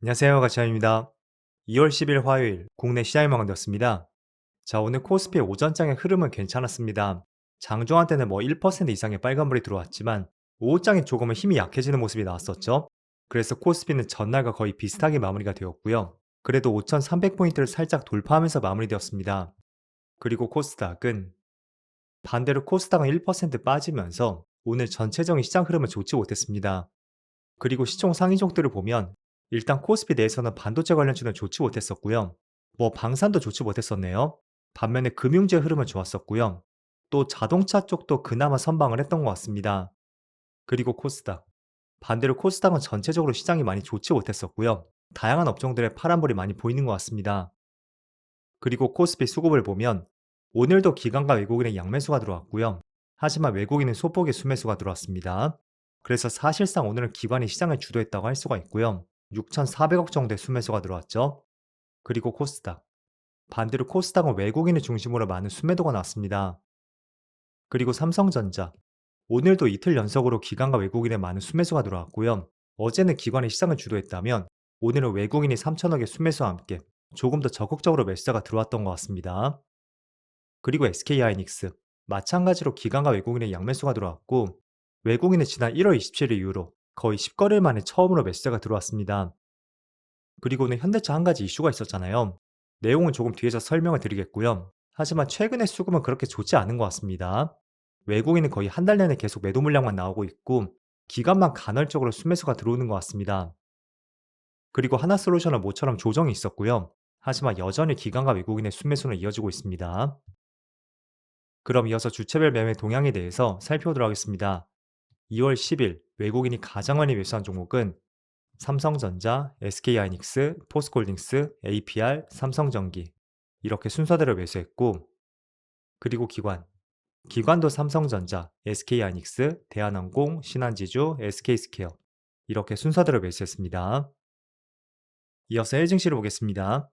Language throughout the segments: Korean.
안녕하세요. 가시안입니다. 2월 10일 화요일 국내 시장이 마감되었습니다. 자, 오늘 코스피의 오전장의 흐름은 괜찮았습니다. 장중한 때는 1% 이상의 빨간불이 들어왔지만 오후장에 조금은 힘이 약해지는 모습이 나왔었죠. 그래서 코스피는 전날과 거의 비슷하게 마무리가 되었고요. 그래도 5,300포인트를 살짝 돌파하면서 마무리되었습니다. 그리고 코스닥은 반대로 코스닥은 1% 빠지면서 오늘 전체적인 시장 흐름은 좋지 못했습니다. 그리고 시총 상위종들을 보면 일단 코스피 내에서는 반도체 관련주는 좋지 못했었고요. 방산도 좋지 못했었네요. 반면에 금융주의 흐름은 좋았었고요. 또 자동차 쪽도 그나마 선방을 했던 것 같습니다. 그리고 코스닥. 반대로 코스닥은 전체적으로 시장이 많이 좋지 못했었고요. 다양한 업종들의 파란불이 많이 보이는 것 같습니다. 그리고 코스피 수급을 보면 오늘도 기관과 외국인의 양매수가 들어왔고요. 하지만 외국인은 소폭의 수매수가 들어왔습니다. 그래서 사실상 오늘은 기관이 시장을 주도했다고 할 수가 있고요. 6,400억 정도의 수매수가 들어왔죠. 그리고 코스닥. 반대로 코스닥은 외국인을 중심으로 많은 수매도가 나왔습니다. 그리고 삼성전자. 오늘도 이틀 연속으로 기관과 외국인의 많은 수매수가 들어왔고요. 어제는 기관이 시장을 주도했다면 오늘은 외국인이 3천억의 수매수와 함께 조금 더 적극적으로 매수자가 들어왔던 것 같습니다. 그리고 SK하이닉스. 마찬가지로 기관과 외국인의 양매수가 들어왔고 외국인은 지난 1월 27일 이후로 거의 10거래일 만에 처음으로 매수자가 들어왔습니다. 그리고는 현대차 한 가지 이슈가 있었잖아요. 내용은 조금 뒤에서 설명을 드리겠고요. 하지만 최근의 수급은 그렇게 좋지 않은 것 같습니다. 외국인은 거의 한 달 내내 계속 매도 물량만 나오고 있고 기관만 간헐적으로 수매수가 들어오는 것 같습니다. 그리고 하나솔루션은 모처럼 조정이 있었고요. 하지만 여전히 기관과 외국인의 수매수는 이어지고 있습니다. 그럼 이어서 주체별 매매 동향에 대해서 살펴보도록 하겠습니다. 2월 10일 외국인이 가장 많이 매수한 종목은 삼성전자, SK하이닉스, 포스코홀딩스, APR, 삼성전기 이렇게 순서대로 매수했고 그리고 기관도 삼성전자, SK하이닉스, 대한항공, 신한지주, SK스퀘어 이렇게 순서대로 매수했습니다. 이어서 해외 증시를 보겠습니다.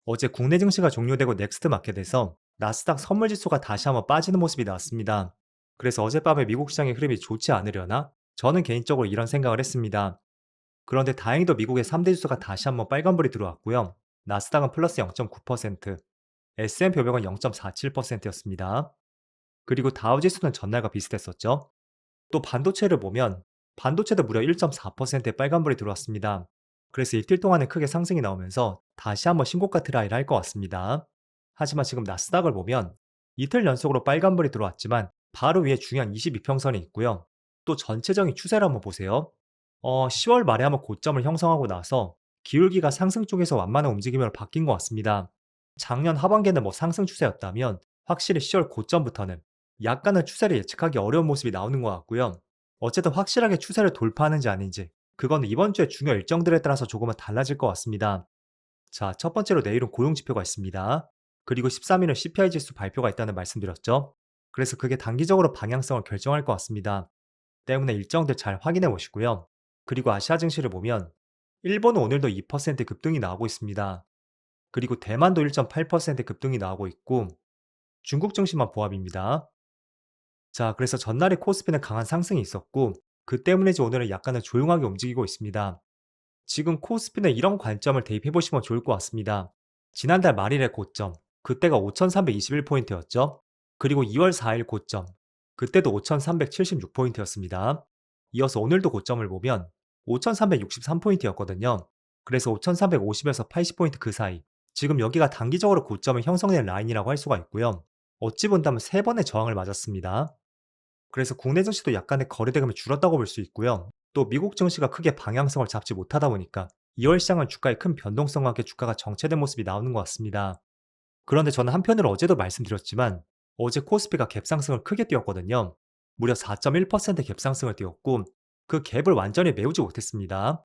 어제 국내 증시가 종료되고 넥스트 마켓에서 나스닥 선물지수가 다시 한번 빠지는 모습이 나왔습니다. 그래서 어젯밤에 미국 시장의 흐름이 좋지 않으려나? 저는 개인적으로 이런 생각을 했습니다. 그런데 다행히도 미국의 3대 지수가 다시 한번 빨간불이 들어왔고요. 나스닥은 플러스 0.9%, S&P 500은 0.47%였습니다. 그리고 다우지수는 전날과 비슷했었죠. 또 반도체를 보면 반도체도 무려 1.4%의 빨간불이 들어왔습니다. 그래서 이틀 동안에 크게 상승이 나오면서 다시 한번 신고가 트라이를 할 것 같습니다. 하지만 지금 나스닥을 보면 이틀 연속으로 빨간불이 들어왔지만 바로 위에 중요한 22평선이 있고요. 또 전체적인 추세를 한번 보세요. 10월 말에 한번 고점을 형성하고 나서 기울기가 상승 쪽에서 완만한 움직임으로 바뀐 것 같습니다. 작년 하반기에는 상승 추세였다면 확실히 10월 고점부터는 약간의 추세를 예측하기 어려운 모습이 나오는 것 같고요. 어쨌든 확실하게 추세를 돌파하는지 아닌지 그건 이번 주에 중요 일정들에 따라서 조금은 달라질 것 같습니다. 자, 첫 번째로 내일은 고용 지표가 있습니다. 그리고 13일은 CPI 지수 발표가 있다는 말씀드렸죠. 그래서 그게 단기적으로 방향성을 결정할 것 같습니다. 때문에 일정들 잘 확인해 보시고요. 그리고 아시아 증시를 보면 일본은 오늘도 2% 급등이 나오고 있습니다. 그리고 대만도 1.8% 급등이 나오고 있고 중국 증시만 보합입니다. 자, 그래서 전날에 코스피는 강한 상승이 있었고 그 때문인지 오늘은 약간은 조용하게 움직이고 있습니다. 지금 코스피는 이런 관점을 대입해 보시면 좋을 것 같습니다. 지난달 말일의 고점, 그때가 5,321포인트였죠. 그리고 2월 4일 고점, 그때도 5,376포인트였습니다. 이어서 오늘도 고점을 보면 5,363포인트였거든요. 그래서 5,350에서 80포인트 그 사이, 지금 여기가 단기적으로 고점을 형성된 라인이라고 할 수가 있고요. 어찌 본다면 세 번의 저항을 맞았습니다. 그래서 국내 증시도 약간의 거래 대금이 줄었다고 볼 수 있고요. 또 미국 증시가 크게 방향성을 잡지 못하다 보니까 2월 시장은 주가의 큰 변동성과 함께 주가가 정체된 모습이 나오는 것 같습니다. 그런데 저는 한편으로 어제도 말씀드렸지만 어제 코스피가 갭상승을 크게 띄웠거든요. 무려 4.1% 갭상승을 띄웠고 그 갭을 완전히 메우지 못했습니다.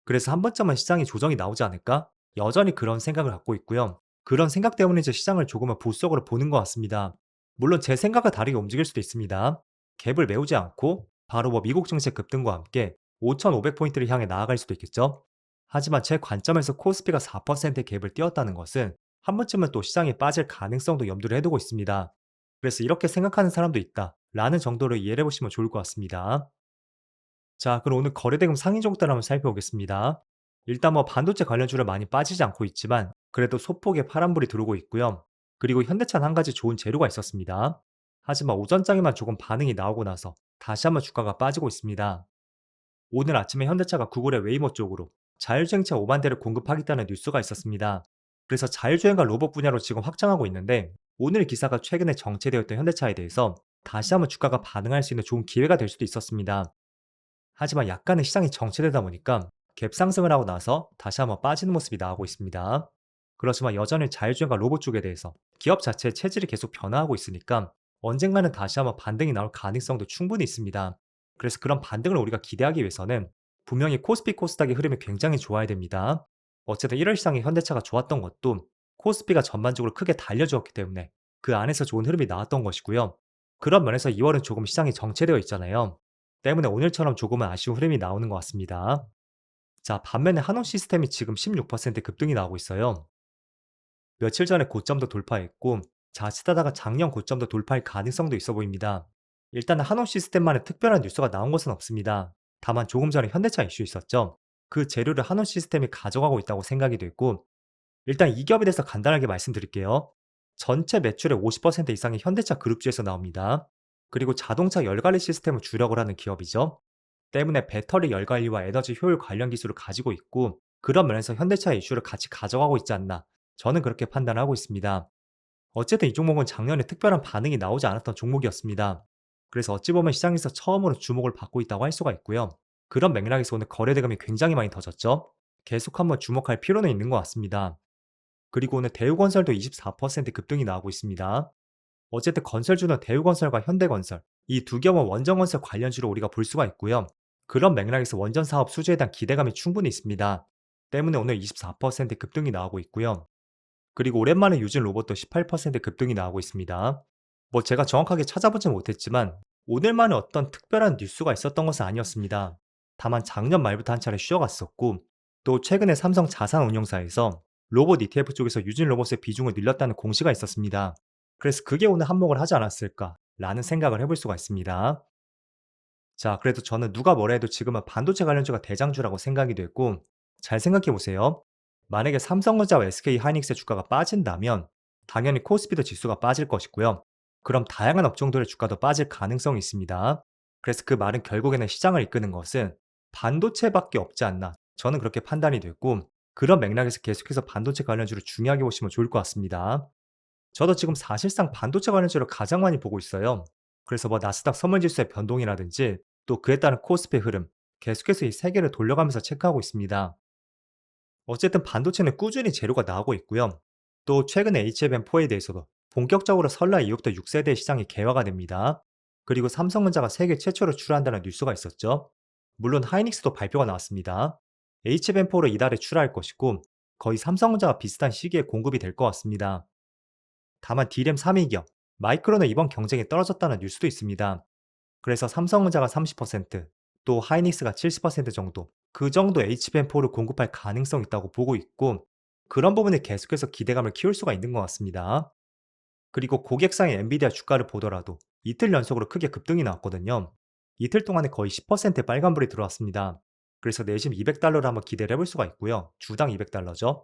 그래서 한 번쯤은 시장이 조정이 나오지 않을까? 여전히 그런 생각을 갖고 있고요. 그런 생각 때문에 이제 시장을 조금은 보수적으로 보는 것 같습니다. 물론 제 생각과 다르게 움직일 수도 있습니다. 갭을 메우지 않고 바로 미국 증시 급등과 함께 5,500포인트를 향해 나아갈 수도 있겠죠. 하지만 제 관점에서 코스피가 4%의 갭을 띄웠다는 것은 한 번쯤은 또 시장이 빠질 가능성도 염두를 해두고 있습니다. 그래서 이렇게 생각하는 사람도 있다 라는 정도로 이해를 해보시면 좋을 것 같습니다. 자, 그럼 오늘 거래대금 상위 종목들 한번 살펴보겠습니다. 일단 뭐 반도체 관련주를 많이 빠지지 않고 있지만 그래도 소폭의 파란불이 들어오고 있고요. 그리고 현대차는 한 가지 좋은 재료가 있었습니다. 하지만 오전장에만 조금 반응이 나오고 나서 다시 한번 주가가 빠지고 있습니다. 오늘 아침에 현대차가 구글의 웨이모 쪽으로 자율주행차 5만 대를 공급하겠다는 뉴스가 있었습니다. 그래서 자율주행과 로봇 분야로 지금 확장하고 있는데 오늘 기사가 최근에 정체되었던 현대차에 대해서 다시 한번 주가가 반응할 수 있는 좋은 기회가 될 수도 있었습니다. 하지만 약간의 시장이 정체되다 보니까 갭 상승을 하고 나서 다시 한번 빠지는 모습이 나오고 있습니다. 그렇지만 여전히 자율주행과 로봇 쪽에 대해서 기업 자체의 체질이 계속 변화하고 있으니까 언젠가는 다시 한번 반등이 나올 가능성도 충분히 있습니다. 그래서 그런 반등을 우리가 기대하기 위해서는 분명히 코스피 코스닥의 흐름이 굉장히 좋아야 됩니다. 어쨌든 1월 시장에 현대차가 좋았던 것도 코스피가 전반적으로 크게 달려주었기 때문에 그 안에서 좋은 흐름이 나왔던 것이고요. 그런 면에서 2월은 조금 시장이 정체되어 있잖아요. 때문에 오늘처럼 조금은 아쉬운 흐름이 나오는 것 같습니다. 자, 반면에 한원 시스템이 지금 16% 급등이 나오고 있어요. 며칠 전에 고점도 돌파했고 자칫하다가 작년 고점도 돌파할 가능성도 있어 보입니다. 일단은 한원 시스템만의 특별한 뉴스가 나온 것은 없습니다. 다만 조금 전에 현대차 이슈 있었죠. 그 재료를 한원 시스템이 가져가고 있다고 생각이 됐고 일단 이 기업에 대해서 간단하게 말씀드릴게요. 전체 매출의 50% 이상이 현대차 그룹주에서 나옵니다. 그리고 자동차 열관리 시스템을 주력을 하는 기업이죠. 때문에 배터리 열관리와 에너지 효율 관련 기술을 가지고 있고 그런 면에서 현대차의 이슈를 같이 가져가고 있지 않나 저는 그렇게 판단하고 있습니다. 어쨌든 이 종목은 작년에 특별한 반응이 나오지 않았던 종목이었습니다. 그래서 어찌 보면 시장에서 처음으로 주목을 받고 있다고 할 수가 있고요. 그런 맥락에서 오늘 거래 대금이 굉장히 많이 터졌죠. 계속 한번 주목할 필요는 있는 것 같습니다. 그리고 오늘 대우건설도 24% 급등이 나오고 있습니다. 어쨌든 건설주는 대우건설과 현대건설, 이 두 기업은 원전건설 관련주로 우리가 볼 수가 있고요. 그런 맥락에서 원전 사업 수주에 대한 기대감이 충분히 있습니다. 때문에 오늘 24% 급등이 나오고 있고요. 그리고 오랜만에 유진 로봇도 18% 급등이 나오고 있습니다. 뭐 제가 정확하게 찾아보진 못했지만 오늘만에 어떤 특별한 뉴스가 있었던 것은 아니었습니다. 다만 작년 말부터 한 차례 쉬어갔었고 또 최근에 삼성 자산운용사에서 로봇 ETF 쪽에서 유진 로봇의 비중을 늘렸다는 공시가 있었습니다. 그래서 그게 오늘 한몫을 하지 않았을까라는 생각을 해볼 수가 있습니다. 자, 그래도 저는 누가 뭐라 해도 지금은 반도체 관련주가 대장주라고 생각이 됐고, 잘 생각해 보세요. 만약에 삼성전자와 SK 하이닉스의 주가가 빠진다면, 당연히 코스피도 지수가 빠질 것이고요. 그럼 다양한 업종들의 주가도 빠질 가능성이 있습니다. 그래서 그 말은 결국에는 시장을 이끄는 것은 반도체밖에 없지 않나. 저는 그렇게 판단이 됐고, 그런 맥락에서 계속해서 반도체 관련주를 중요하게 보시면 좋을 것 같습니다. 저도 지금 사실상 반도체 관련주를 가장 많이 보고 있어요. 그래서 뭐 나스닥 선물지수의 변동이라든지 또 그에 따른 코스피 흐름 계속해서 이 세 개를 돌려가면서 체크하고 있습니다. 어쨌든 반도체는 꾸준히 재료가 나오고 있고요. 또 최근에 HBM4에 대해서도 본격적으로 설날 이후부터 6세대 시장이 개화가 됩니다. 그리고 삼성전자가 세계 최초로 출하한다는 뉴스가 있었죠. 물론 하이닉스도 발표가 나왔습니다. HBM4를 이달에 출하할 것이고 거의 삼성전자와 비슷한 시기에 공급이 될 것 같습니다. 다만 D램 3위 기업 마이크론은 이번 경쟁에 떨어졌다는 뉴스도 있습니다. 그래서 삼성전자가 30%, 또 하이닉스가 70% 정도, 그 정도 HBM4를 공급할 가능성이 있다고 보고 있고 그런 부분에 계속해서 기대감을 키울 수가 있는 것 같습니다. 그리고 고객사의 엔비디아 주가를 보더라도 이틀 연속으로 크게 급등이 나왔거든요. 이틀 동안에 거의 10%의 빨간불이 들어왔습니다. 그래서 내심 200달러를 한번 기대를 해볼 수가 있고요. 주당 200달러죠.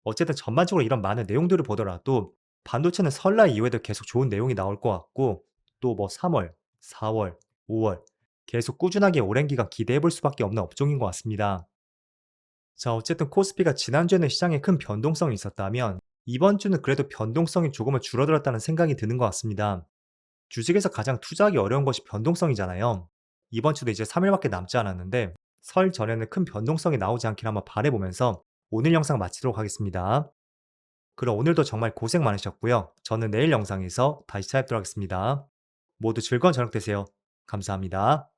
어쨌든 전반적으로 이런 많은 내용들을 보더라도 반도체는 설날 이후에도 계속 좋은 내용이 나올 것 같고 또 뭐 3월, 4월, 5월 계속 꾸준하게 오랜 기간 기대해 볼 수밖에 없는 업종인 것 같습니다. 자, 어쨌든 코스피가 지난주에는 시장에 큰 변동성이 있었다면 이번 주는 그래도 변동성이 조금은 줄어들었다는 생각이 드는 것 같습니다. 주식에서 가장 투자하기 어려운 것이 변동성이잖아요. 이번 주도 이제 3일밖에 남지 않았는데 설 전에는 큰 변동성이 나오지 않길 한번 바라보면서 오늘 영상 마치도록 하겠습니다. 그럼 오늘도 정말 고생 많으셨고요. 저는 내일 영상에서 다시 찾아뵙도록 하겠습니다. 모두 즐거운 저녁 되세요. 감사합니다.